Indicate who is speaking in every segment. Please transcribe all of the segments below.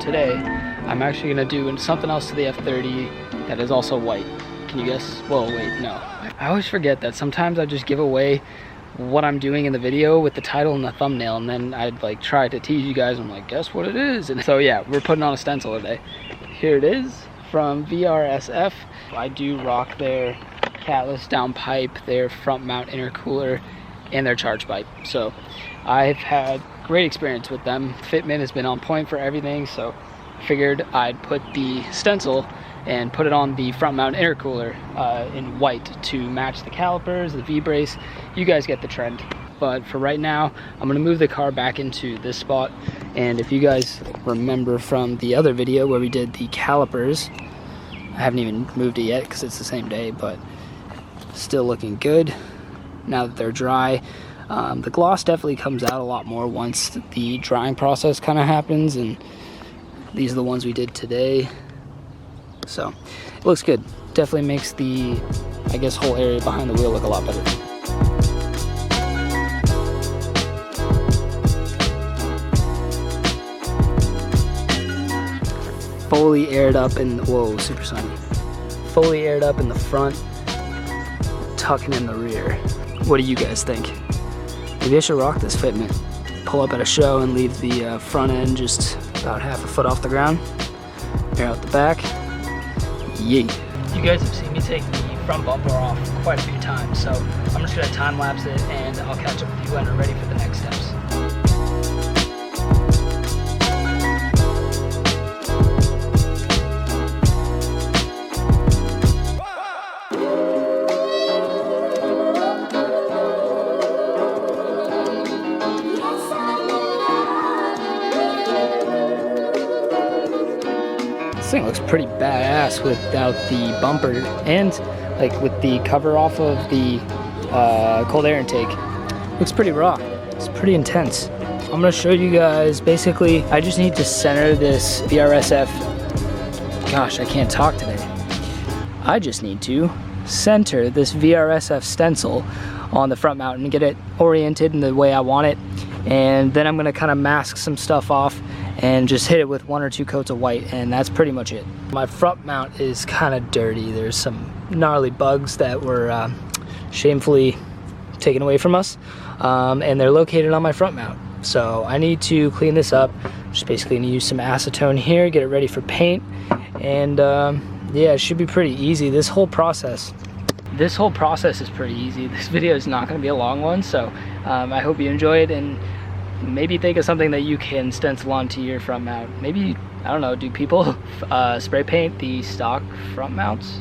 Speaker 1: today I'm actually gonna do something else to the F30 that is also white. Can you guess? Well, wait, no. I always forget that sometimes I just give away what I'm doing in the video with the title and the thumbnail, and then I'd like try to tease you guys. I'm like, guess what it is? And so yeah, we're putting on a stencil today. Here it is from VRSF. I do rock their catless downpipe, their front mount intercooler, and their charge pipe. So I've had great experience with them. Fitment has been on point for everything, so I figured I'd put the stencil and put it on the front mount intercooler in white to match the calipers, the V-brace. You guys get the trend. But for right now, I'm gonna move the car back into this spot. And if you guys remember from the other video where we did the calipers, I haven't even moved it yet because it's the same day, but still looking good now that they're dry. The gloss definitely comes out a lot more once the drying process kind of happens, and these are the ones we did today. So it looks good. Definitely makes the, I guess, whole area behind the wheel look a lot better. Fully aired up in, whoa, super sunny. Fully aired up in the front, tucking in the rear. What do you guys think? Maybe I should rock this fitment. Pull up at a show and leave the front end just about half a foot off the ground. Air out the back. Yay. You guys have seen me take the front bumper off quite a few times, so I'm just gonna time lapse it and I'll catch up with you when we're ready for the next steps. This thing looks pretty badass without the bumper and like with the cover off of the cold air intake. Looks pretty raw. It's pretty intense. I'm gonna show you guys, basically I just need to center this VRSF, gosh, I can't talk today. I just need to center this VRSF stencil on the front mount and get it oriented in the way I want it, and then I'm gonna kind of mask some stuff off and just hit it with 1 or 2 coats of white, and that's pretty much it. My front mount is kind of dirty. There's some gnarly bugs that were shamefully taken away from us, and they're located on my front mount. So I need to clean this up. Just basically gonna use some acetone here, get it ready for paint, and yeah, it should be pretty easy. This whole process is pretty easy. This video is not gonna be a long one, so I hope you enjoy it, and maybe think of something that you can stencil onto your front mount. Maybe, I don't know, do people spray paint the stock front mounts?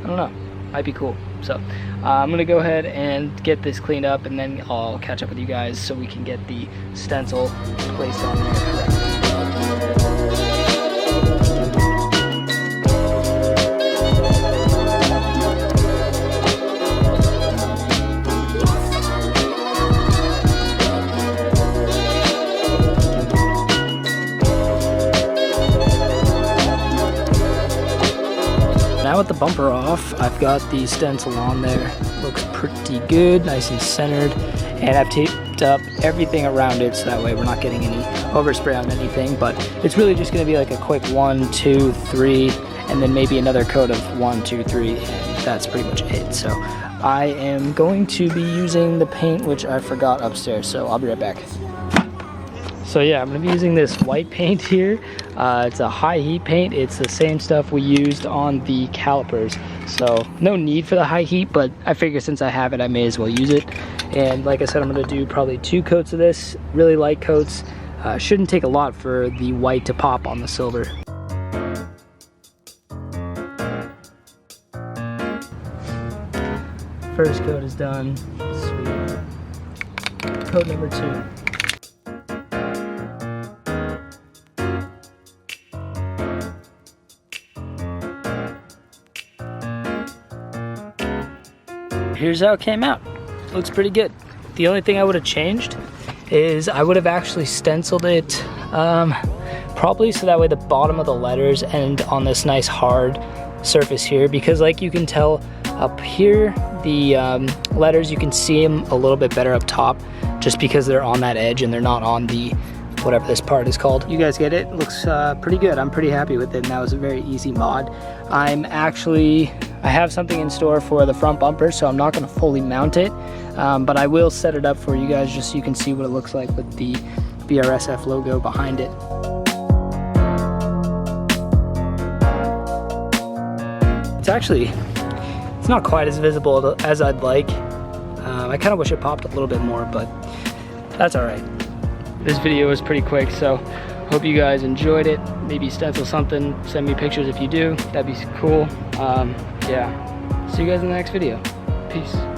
Speaker 1: I don't know, might be cool. So I'm gonna go ahead and get this cleaned up, and then I'll catch up with you guys so we can get the stencil placed on there correctly. Now with the bumper off, I've got the stencil on there. Looks pretty good, nice and centered, and I've taped up everything around it so that way we're not getting any overspray on anything, but it's really just gonna be like a quick 1, 2, 3, and then maybe another coat of 1, 2, 3, and that's pretty much it. So I am going to be using the paint, which I forgot upstairs, so I'll be right back. So yeah, I'm gonna be using this white paint here. It's a high heat paint. It's the same stuff we used on the calipers. So no need for the high heat, but I figure since I have it, I may as well use it. And like I said, I'm gonna do probably 2 coats of this, really light coats. Shouldn't take a lot for the white to pop on the silver. First coat is done, sweet. Coat number 2. Here's how it came out. Looks pretty good. The only thing I would have changed is I would have actually stenciled it probably so that way the bottom of the letters end on this nice hard surface here, because like you can tell up here, the letters, you can see them a little bit better up top just because they're on that edge and they're not on the whatever this part is called. You guys get it? It looks pretty good. I'm pretty happy with it, and that was a very easy mod. I have something in store for the front bumper, so I'm not gonna fully mount it, but I will set it up for you guys just so you can see what it looks like with the BRSF logo behind it. It's not quite as visible as I'd like. I kind of wish it popped a little bit more, but that's all right. This video was pretty quick, so hope you guys enjoyed it. Maybe stencil something, send me pictures if you do. That'd be cool. Yeah, see you guys in the next video. Peace.